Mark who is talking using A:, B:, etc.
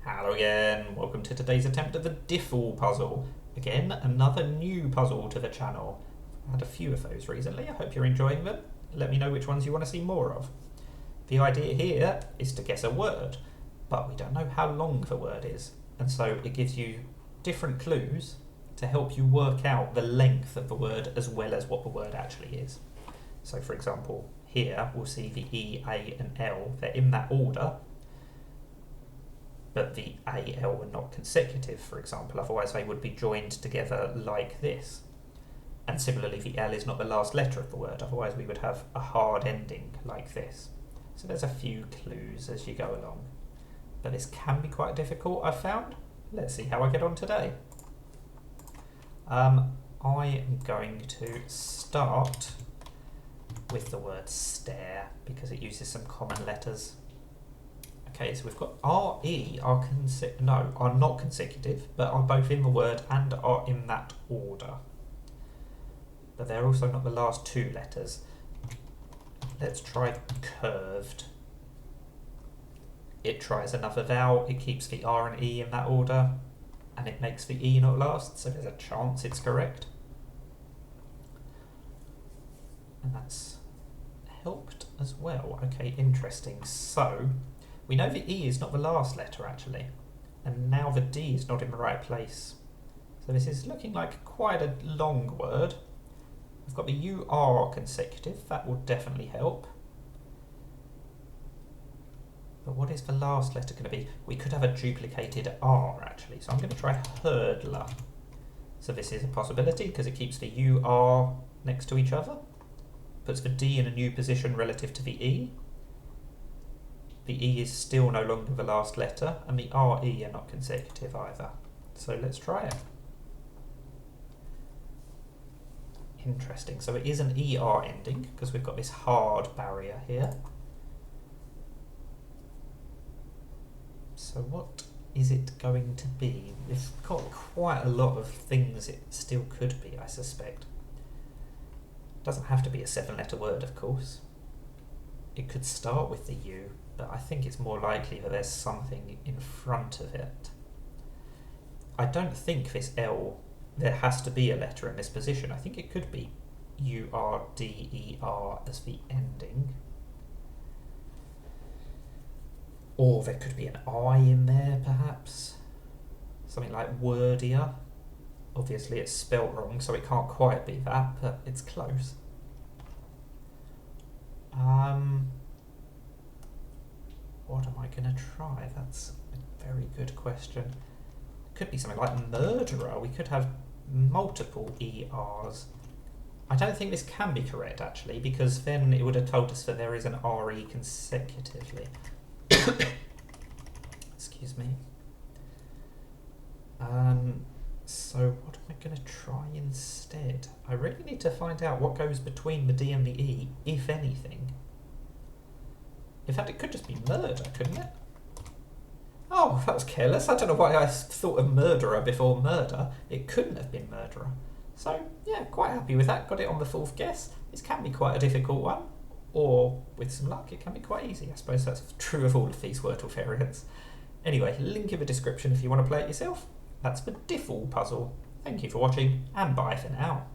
A: Hello again, welcome to today's attempt at the Diffle puzzle. Again, another new puzzle to the channel. I've had a few of those recently, I hope you're enjoying them. Let me know which ones you want to see more of. The idea here is to guess a word, but we don't know how long the word is, and so it gives you different clues to help you work out the length of the word as well as what the word actually is. So for example, here we'll see the E, A and L, they're in that order, but the A, L are not consecutive, for example, otherwise they would be joined together like this. And similarly, the L is not the last letter of the word, otherwise we would have a hard ending like this. So there's a few clues as you go along. But this can be quite difficult, I've found. Let's see how I get on today. I am going to start with the word stare, because it uses some common letters. Okay, so we've got R, E are not consecutive, but are both in the word and are in that order. But they're also not the last two letters. Let's try curved. It tries another vowel, it keeps the R and E in that order, and it makes the E not last, so there's a chance it's correct. And that's helped as well. Okay, interesting. So we know the E is not the last letter actually, and now the D is not in the right place. So this is looking like quite a long word. We've got the UR consecutive, that will definitely help. But what is the last letter going to be? We could have a duplicated R actually, so I'm going to try hurdler. So this is a possibility because it keeps the UR next to each other, puts the D in a new position relative to the E. The E is still no longer the last letter, and the RE are not consecutive either. So let's try it. Interesting, so it is an ER ending, because we've got this hard barrier here. So what is it going to be? We've got quite a lot of things it still could be, I suspect. It doesn't have to be a 7-letter word, of course. It could start with the U, but I think it's more likely that there's something in front of it. I don't think this L, there has to be a letter in this position. I think it could be URDER as the ending. Or there could be an I in there, perhaps. Something like wordier. Obviously it's spelt wrong, so it can't quite be that, but it's close. What am I going to try? That's a very good question. Could be something like murderer. We could have multiple ERs. I don't think this can be correct actually, because then it would have told us that there is an RE consecutively. Excuse me. So what am I going to try instead? I really need to find out what goes between the D and the E, if anything. In fact, it could just be murder, couldn't it? Oh, that was careless. I don't know why I thought of murderer before murder. It couldn't have been murderer. So, yeah, quite happy with that. Got it on the 4th guess. This can be quite a difficult one. Or, with some luck, it can be quite easy. I suppose that's true of all of these Wordle variants. Anyway, link in the description if you want to play it yourself. That's the Diffle puzzle. Thank you for watching, and bye for now.